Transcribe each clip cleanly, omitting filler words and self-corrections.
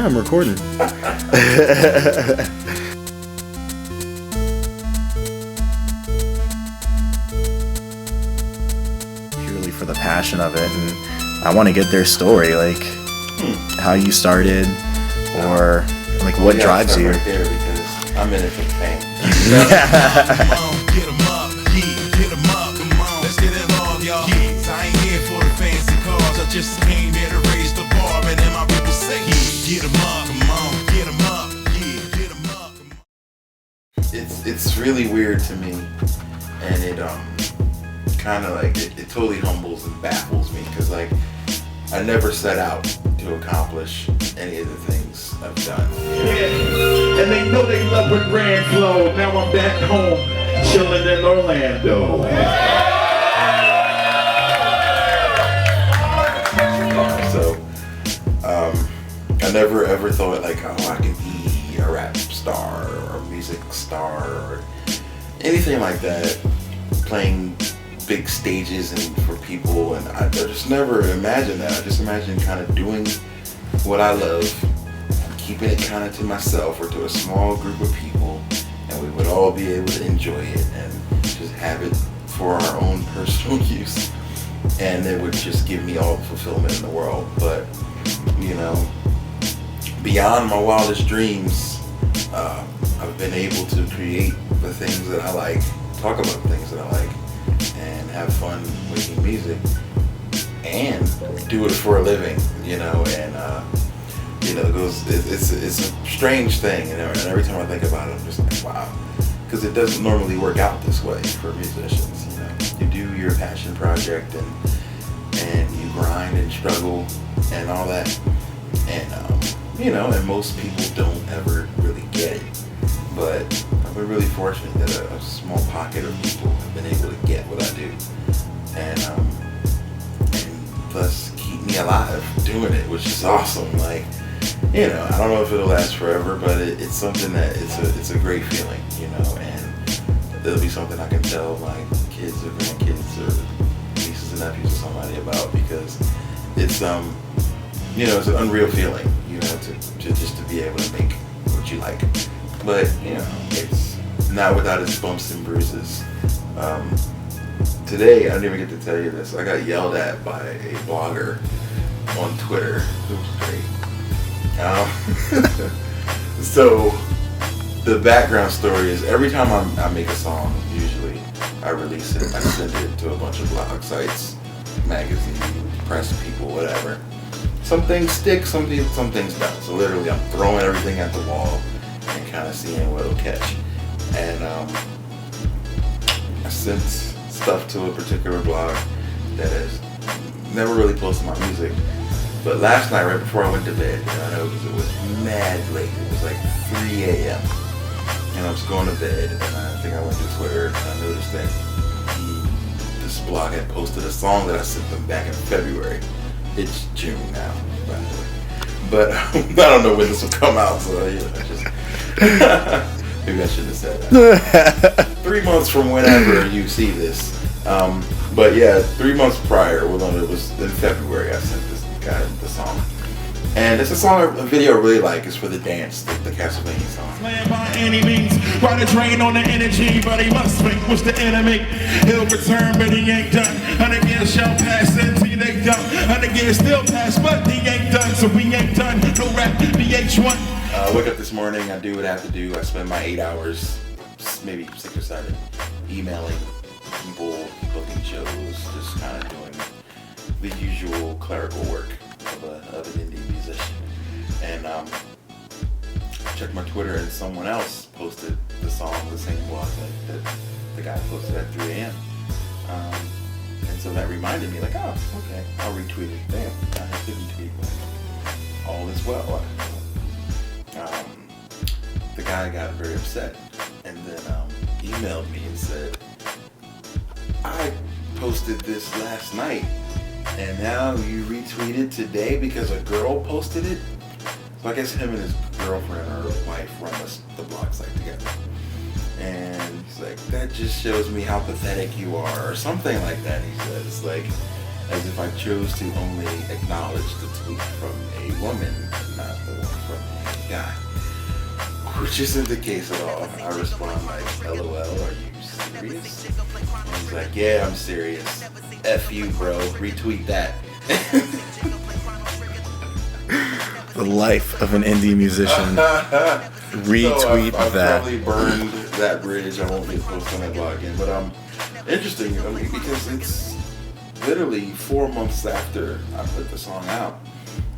I'm recording. Purely for the passion of it, and I want to get their story, like how you started, or like what drives you. Right there, because I'm in it for the fame. Get 'em up, yeah, get 'em up, come on, let's get it on, y'all. Yeah, I ain't here for the fancy cars, I just came here to raise the bar, and then my people say, yeah, get 'em up, come on, get 'em up, yeah, get 'em up, come on. It's really weird to me, and it kind of like it totally humbles and baffles me, because like I never set out to accomplish any of the things I've done. Yeah. And they know they love when brand flow. Now I'm back home, chilling in Orlando. So, I never ever thought like, oh, I can be a rap star or a music star or anything like that, playing big stages and for people, and I just never imagined that. I just imagined kind of doing what I love, keeping it kind of to myself or to a small group of people, and we would all be able to enjoy it and just have it for our own personal use, and it would just give me all the fulfillment in the world. But you know, beyond my wildest dreams, I've been able to create the things that I like, talk about the things that I like, and have fun making music and do it for a living, you know. And you know, it's a strange thing, and every time I think about it, I'm just like, wow, because it doesn't normally work out this way for musicians. You know, you do your passion project and you grind and struggle and all that, and you know, and most people don't ever really get it. But I've been really fortunate that a small pocket of people have been able to get what I do, and plus keep me alive doing it, which is awesome. Like, you know, I don't know if it'll last forever, but it's something that it's a great feeling, you know, and it'll be something I can tell my kids or grandkids or nieces and nephews or somebody about, because it's you know, it's an unreal feeling, you know, to just to be able to make what you like. But, you know, it's not without its bumps and bruises. Today, I didn't even get to tell you this, I got yelled at by a blogger on Twitter. It was great. So, the background story is every time I make a song, usually, I release it, I send it to a bunch of blog sites, magazines, press people, whatever. Some things stick, some things don't. So literally, I'm throwing everything at the wall and kind of seeing what'll catch. And I sent stuff to a particular blog that has never really posted my music. But last night, right before I went to bed, and I know it was mad late, it was like 3 a.m. And I was going to bed, and I think I went to Twitter, and I noticed that this blog had posted a song that I sent them back in February. It's June now, by the way. But I don't know when this will come out, so you know, maybe I shouldn't have said that. 3 months from whenever you see this. But yeah, 3 months prior, well, no, it was in February, I sent this guy the song. And it's a song, a video I really like. It's for the dance, the Castlevania song. Slam by any means, try to drain on the energy, but he must vanquish the enemy. He'll return, but he ain't done. 100 years shall pass until they done. 100 years still pass, but he ain't done, so we ain't done. No rap, VH1. I wake up this morning, I do what I have to do. I spend my 8 hours, maybe 6 or 7, emailing people, booking shows, just kind of doing the usual clerical work of an indie musician. And checked my Twitter, and someone else posted the song, the same blog that the guy posted at 3 a.m. And so that reminded me, like, oh, okay, I'll retweet it. Damn, I have to retweet, like, all is well. The guy got very upset, and then emailed me and said, I posted this last night, and now you retweeted today because a girl posted it? So I guess him and his girlfriend or wife run the blog site together. And he's like, that just shows me how pathetic you are, or something like that, he said. It's like, as if I chose to only acknowledge the tweet from a woman not the one for me. God. Which isn't the case at all. I respond like, LOL, are you serious? And he's like, yeah, I'm serious. F you, bro. Retweet that. The life of an indie musician. Retweet I've that. probably burned that bridge. I won't be posting that blog again. But interesting, because it's literally 4 months after I put the song out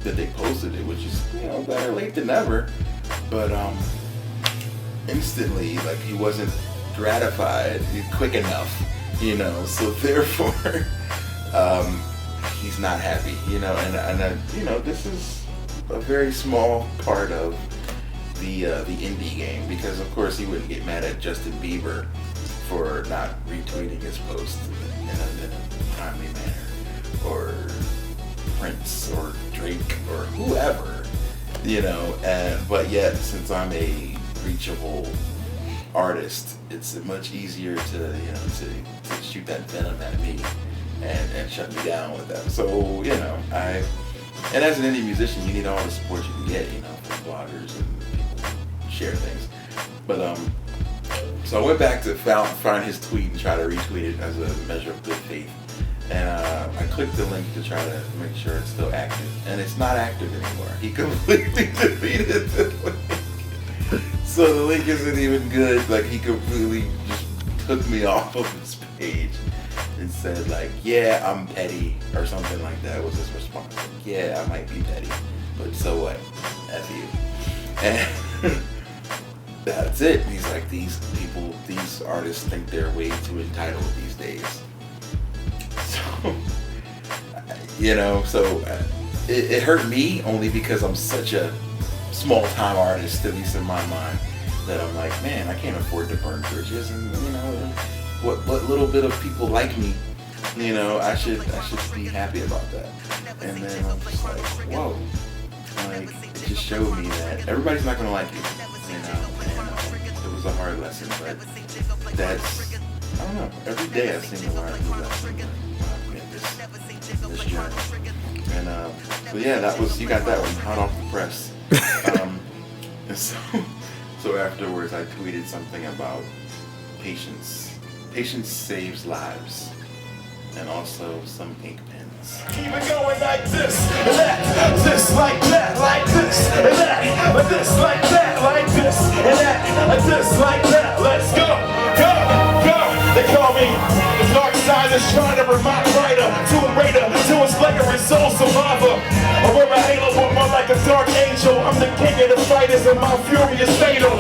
that they posted it, which is, better late than never. But instantly, like, he wasn't gratified quick enough, so therefore he's not happy, and this is a very small part of the indie game, because of course he wouldn't get mad at Justin Bieber for not retweeting his post in a timely manner, or Prince or Drake or whoever, but yet, since I'm a reachable artist, it's much easier to shoot that venom at me and shut me down with that. So, and as an indie musician, you need all the support you can get, from bloggers and people who share things. But so I went back to find his tweet and try to retweet it as a measure of good faith. And I clicked the link to try to make sure it's still active, and it's not active anymore. He completely deleted the link. So the link isn't even good. Like, he completely just took me off of his page and said, like, yeah, I'm petty, or something like that was his response. Like, yeah, I might be petty, but so what? F you. And that's it. He's like, these artists think they're way too entitled these days. So, it hurt me only because I'm such a small-time artist, at least in my mind, that I'm like, man, I can't afford to burn bridges, and what little bit of people like me, I should be happy about that. And then I'm just like, whoa, like, it just showed me that everybody's not gonna like you, and it was a hard lesson, but that's, I don't know, every day I seem to learn a new lesson when I'm in this journey. And so yeah, you got that one hot off the press. And so afterwards I tweeted something about patience. Patience saves lives, and also some ink pens. Keep it going like this, and that, this like that, like this, and that, like this, like that, like this, and that, like this, like that. Let's go, go, go. They call me the dark side of Strider, my writer, to a raider, to a slayer and soul survivor. I wear a halo, but more like a dark angel. I'm the king of the fighters, and my fury is fatal.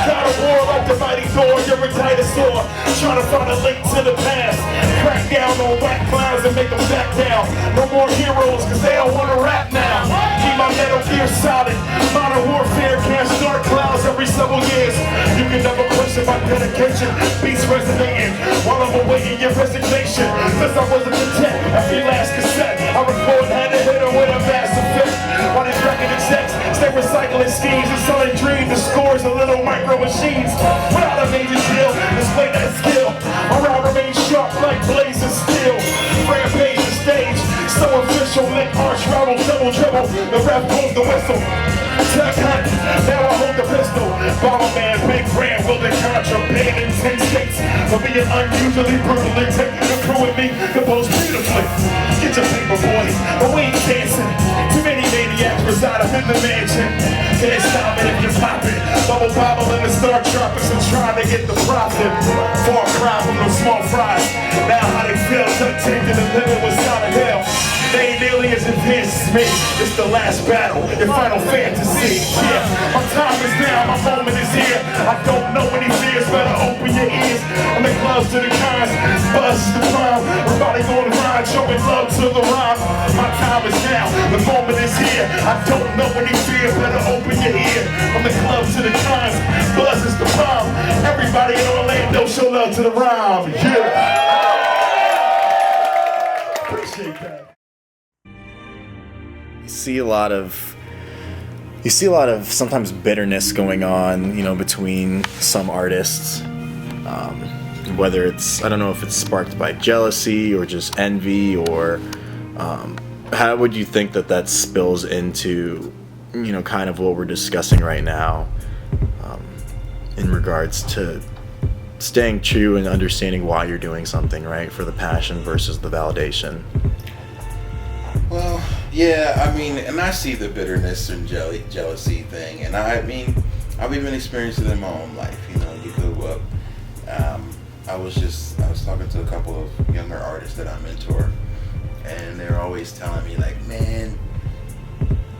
Got a war like the mighty Thor, you're a dinosaur, trying to find a link to the past. Crack down on whack clowns and make them back down. No more heroes, cause they don't wanna rap now. Keep my Metal Gear solid. Modern warfare can't start clouds every several years. You can never question my dedication. Beats resonating while I'm awaiting your resignation. Since I wasn't content every last cassette, I record hand to hit with a massive fit. While these record execs stay recycling schemes and selling dreams and scores of little micro machines. Without a major deal, display that skill. My round remains sharp like blazing steel. Rampage the stage, so official. Link arch rival, double dribble. The ref pulls the whistle. Tech hunt, now I hold the pistol. Bomberman, big brand, wielding contraband in 10 states. For being unusually brutal and taking the crew with me, compose beautifully. Get your paper, boys, but we ain't dancing. Too many maniacs reside up in the mansion. Can't stop it if you pop it. Bubble in the star tropics and trying to get the profit. Far cry from those small fries. Now how they feel, taking the living was out of hell. They ain't nearly as advanced as me. It's the last battle, your final fantasy. Yeah, my time is now, my moment is here. I don't know any fears, better open your ears. I'm the gloves to the cons, buzz to the prime. Everybody on the ride, showing love to the rhyme. My time is now, the moment is here. I don't know any fear, better open your ear. I'm the gloves to the cons, buzz is the prime. Everybody in Orlando, show love to the rhyme. Yeah. Appreciate that. You see a lot of sometimes bitterness going on, between some artists. Whether it's, I don't know if it's sparked by jealousy or just envy, or how would you think that spills into, kind of what we're discussing right now, in regards to staying true and understanding why you're doing something, right? For the passion versus the validation. Well, yeah, I mean, and I see the bitterness and jealousy thing, and I mean, I've even experienced it in my own life. You go up. I was talking to a couple of younger artists that I mentor, and they're always telling me like, man,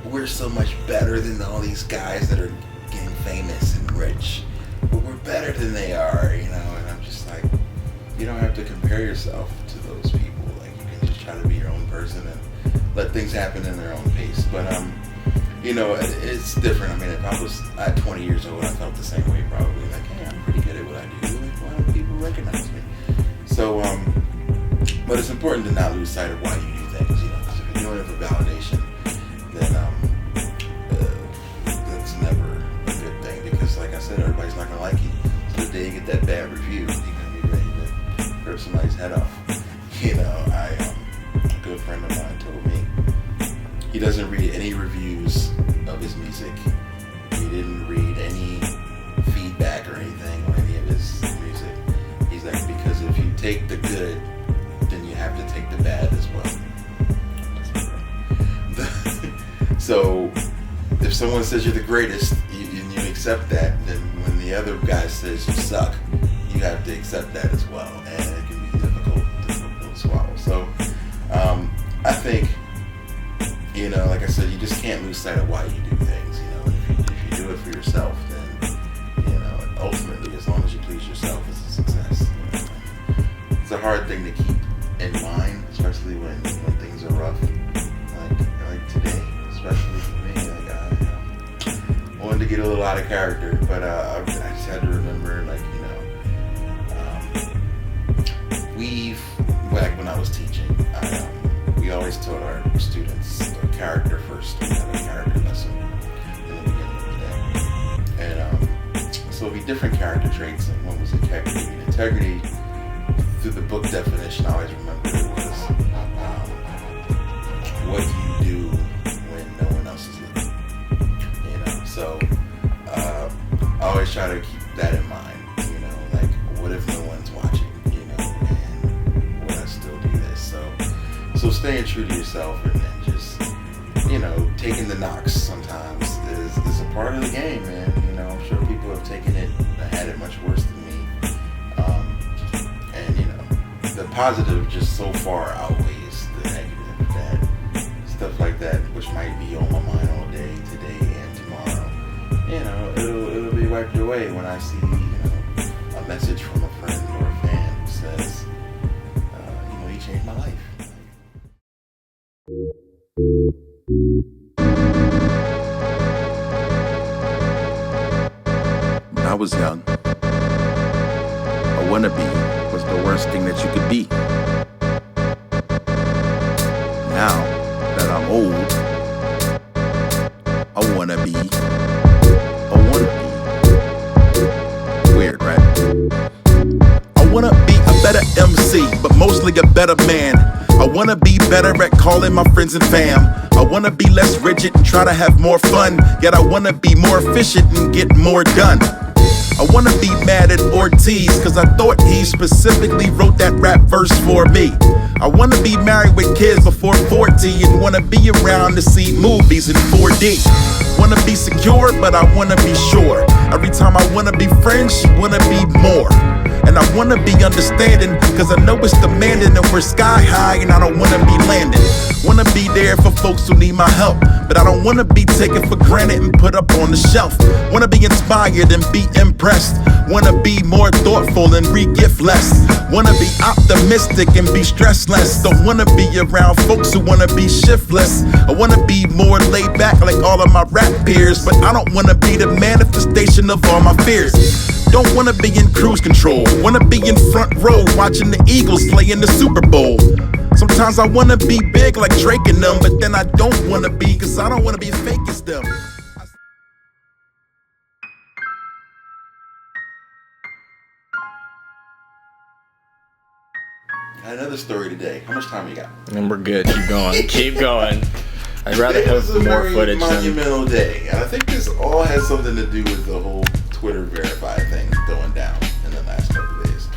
we're so much better than all these guys that are getting famous and rich, but we're better than they are, and I'm just like, you don't have to compare yourself to those people. Like, you can just try to be your own person and let things happen in their own pace. But it's different. I mean, if I was at 20 years old, I felt the same way probably. Like, hey, I'm pretty good at what I do. Like, why don't people recognize me? So, but it's important to not lose sight of why you do things. Because if you're doing it for validation, then that's never a good thing. Because, like I said, everybody's not gonna like you. So the day you get that bad review, you're gonna be ready to rip somebody's head off. A good friend of mine told me he doesn't read any reviews of his music. He didn't read any feedback or anything on any of his music. He's like, because if you take the good, then you have to take the bad as well. So if someone says you're the greatest, and you accept that, then when the other guy says you suck, you have to accept that as well. And it can be difficult to swallow. So I think, like I said, you just can't lose sight of why you do things. If you do it for yourself, then, ultimately, as long as you please yourself, it's a success. It's a hard thing to keep in mind, especially when things are rough, like today, especially for me. Like, I wanted to get a little out of character, but I just had to remember, back when I was teaching, we always taught our students character first. We had a character lesson in the beginning of the day. And so it'd be different character traits, and one was integrity. And integrity, through the book definition, I always remember it was what you do when no one else is looking. So I always try to keep that in mind. Like, what if no one's watching? And will I still do this? So staying true to yourself and just, taking the knocks sometimes is a part of the game, man. I'm sure people have had it much worse than me. And, the positive just so far outweighs the negative. That stuff like that, which might be on my mind all day, today and tomorrow, it'll be wiped away when I see, a message from a friend or a fan who says, you changed my life. When I was young, a wannabe was the worst thing that you could be. Now that I'm old, I wanna be a wannabe. Weird, right? I wanna be a better MC, but mostly a better man. I wanna be better at calling my friends and fam. I wanna be less rigid and try to have more fun. Yet I wanna be more efficient and get more done. I wanna be mad at Ortiz, cause I thought he specifically wrote that rap verse for me. I wanna be married with kids before 40 and wanna be around to see movies in 4D. Wanna be secure, but I wanna be sure. Every time I wanna be friends, you wanna be more. And I wanna be understanding, cause I know it's demanding and we're sky high and I don't wanna be landing. Wanna be there for folks who need my help, but I don't wanna be taken for granted and put up on the shelf. Wanna be inspired and be impressed. Wanna be more thoughtful and re-gift less. Wanna be optimistic and be stress less. Don't wanna be around folks who wanna be shiftless. I wanna be more laid back like all of my rap peers, but I don't wanna be the manifestation of all my fears. Don't wanna be in cruise control. Wanna be in front row watching the Eagles play in the Super Bowl. Sometimes I wanna be big like Drake and them, but then I don't wanna be, cause I don't wanna be as fake as them. I had another story today. How much time you got? And we're good. Keep going. Keep going. I'd rather Today was have a more very footage than. monumental day, and I think this all has something to do with the whole Twitter verified thing going down in the last couple of days.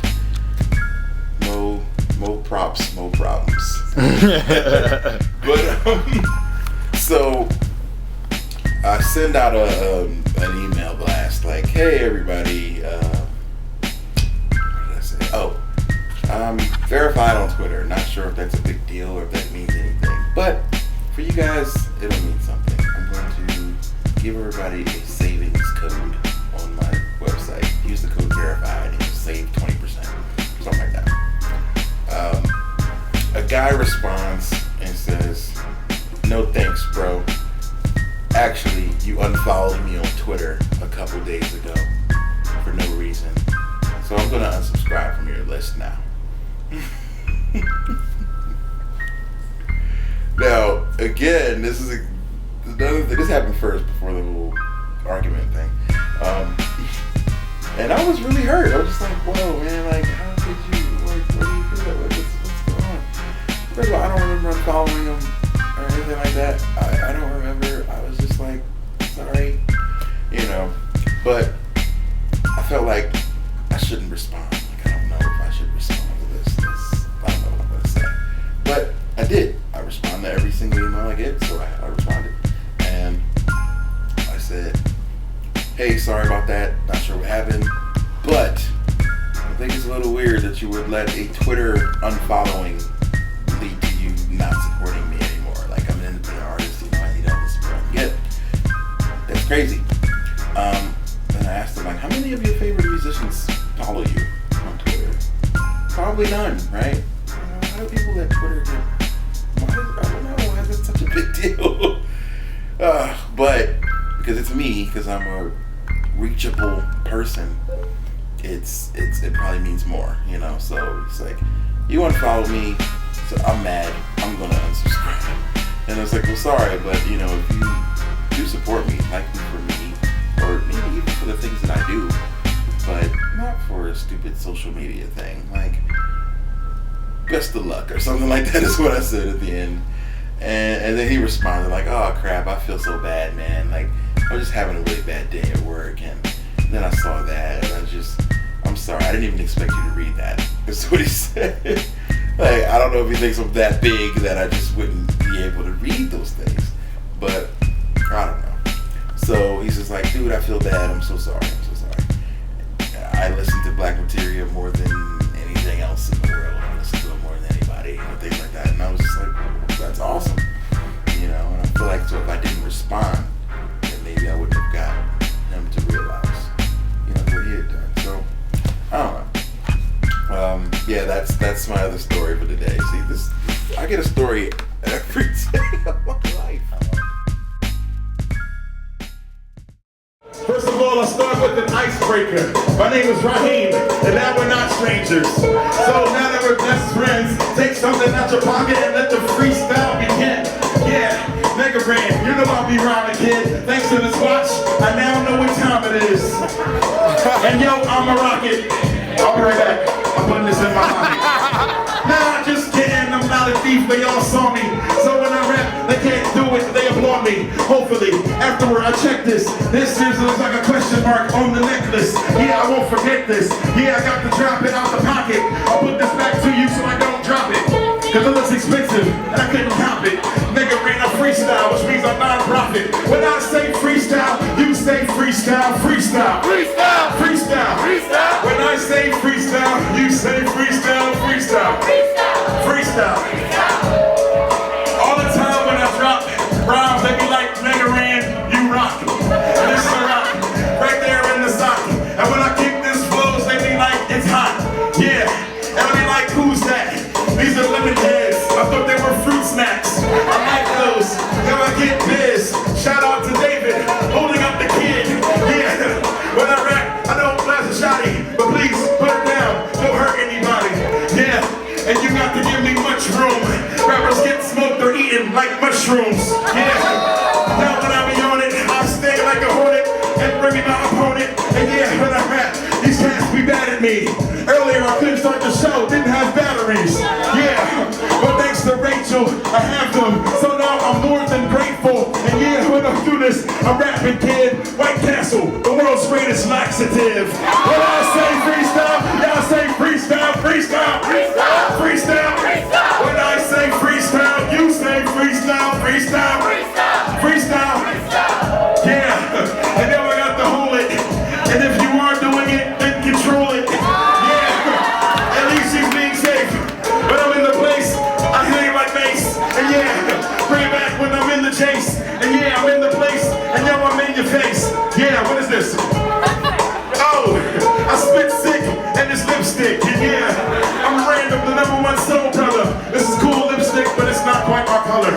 Mo props, mo problems. But so I send out an email blast like, "Hey everybody, what did I say? Oh, I'm verified on Twitter. Not sure if that's a big deal or if that means anything, but for you guys, it'll mean something. I'm going to give everybody a savings code on my website. Use the code verified and you'll save 20%, something like that." A guy responds and says, "No thanks, bro. Actually, you unfollowed me on Twitter a couple days ago for no reason. So I'm going to unsubscribe from your list now." Now, again, this is another thing. This happened first before the whole argument thing. And I was really hurt. I was just like, whoa, man, like, how could you, what do you feel that way? What's going on? First of all, I don't remember unfollowing him or anything like that. I don't remember. I was just like, sorry, you know. But I felt like I shouldn't respond. Like, I don't know if I should respond to this. I don't know what I'm going to say. But I did. I respond to every single email I get, so I responded. And I said, "Hey, sorry about that. Not sure what happened. But I think it's a little weird that you would let a Twitter unfollowing lead to you not supporting me anymore. Like, I'm an independent artist, you know, I need all the support I can get. That's crazy." And I asked him, like, how many of your favorite musicians follow you on Twitter? Probably none, right? How do people let Twitter get... I don't know, why is it such a big deal? But because it's me, because I'm a reachable person, it probably means more, you know. So it's like, you unfollow me, so I'm mad, I'm gonna unsubscribe. And I was like, well, sorry, but you know, if you do support me, like me for me, or maybe even for the things that I do, but not for a stupid social media thing, like, best of luck or something like that is what I said at the end. And then he responded like, "Oh crap, I feel so bad, man. Like, I was just having a really bad day at work." And then I saw that and I'm sorry, I didn't even expect you to read that. That's what he said. Like, I don't know if he thinks I'm that big that I just wouldn't be able to read those things, but I don't know. So he's just like, "Dude, I feel bad. I'm so sorry. I'm so sorry. I listen to Black Materia more than anything else in the world. I listen to it more than anybody," and things like that. And I was just like, that's awesome, you know. And I feel like, so if I didn't respond, then maybe I wouldn't have got him to realize, you know, what he had done. So I don't know. Yeah, that's my other story for today. See, I get a story every day of my life. First of all, I'll start with an icebreaker. My name is Raheem, and now we're not strangers. So now that we're best friends, take something out your pocket and let the freestyle begin. Yeah, Mega Brand, you know I'll be rhyming, kid. Thanks to this watch, I now know what time it is. And yo, I'm a rocket. I'll be right back. I'm putting this in my pocket. Nah, just kidding, I'm not a thief, they all saw me. So when I rap, they can't do it, they applaud me. Hopefully, afterward I check this. This seriously looks like a question mark on the necklace. Yeah, I won't forget this. Yeah, I got to drop it out the pocket. I'll put this back to you so I don't drop it. Cause it looks expensive, and I couldn't cop it. Nigga ran a freestyle, which means I'm non-profit. When I say freestyle, you say freestyle, freestyle. Freestyle! Freestyle! Freestyle! When I say freestyle, you say freestyle, freestyle. Freestyle! Freestyle! All the time when I drop rhymes, they be like, Mega Ran, you rock. This is a rock, right there in the sock. And when I kick this flows, they be like, it's hot. Yeah, and I be like, who's that? These are lemon heads. I thought they were fruit snacks. I like those. Yo, I get biz. Shout out to David, holding up the kid. Yeah, when I rap, I don't blast a shotty, but please put it down. Don't hurt anybody. Yeah, and you got to give me much room. Rappers get smoked or eaten like mushrooms. Yeah, now when I be on it, I stay like a hornet and bring me my opponent. And yeah, when I rap, these cats be bad at me. Earlier I couldn't start the show, didn't have batteries. Yeah, but thanks to Rachel, I have them. So now I'm more than grateful. grateful. And yeah, when I do this, I'm rapping, kid. White Castle, the world's greatest laxative. When I say freestyle, y'all say freestyle, freestyle, freestyle, freestyle, freestyle. When I say freestyle, you say freestyle, freestyle, freestyle, freestyle, freestyle. Yeah, and then I got to hold it. And if you are doing it, then control it. Yeah, at least she's being safe. When I'm in the place, I hang like mace. And yeah, bring it back when I'm in the chase. And yeah, I'm in the place, and yo, I'm in your face. Yeah, what is this? Oh, I spit sick, and it's lipstick. And yeah, I'm random, the #1 soul color. This is cool lipstick, but it's not quite my color.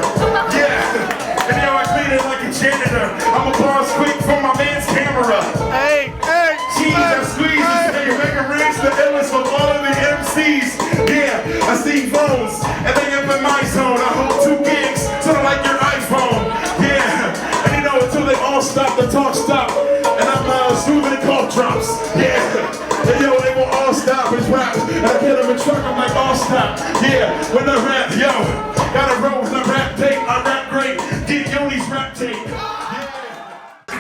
Yeah, and yo, I clean it like a janitor. I'm a boss quick from my man's camera. Cheese, I squeeze this thing, make a race the illness of all of the MCs. Yeah, I see phones, and they up in my zone. I hold 2 gigs, sort of like your iPhone. Yeah, and you know, until they all stop, the talk stop, and I'm smoothing the cough drops. Yeah, and yo, they will all stop and rap, and I get them in truck, I'm like, all stop. Yeah, when I rap, yo, gotta roll with the rap tape, I rap great, get Yoni's rap tape.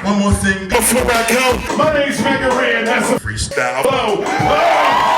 One more thing before I go. My name's Mega Ran. That's a freestyle. Oh.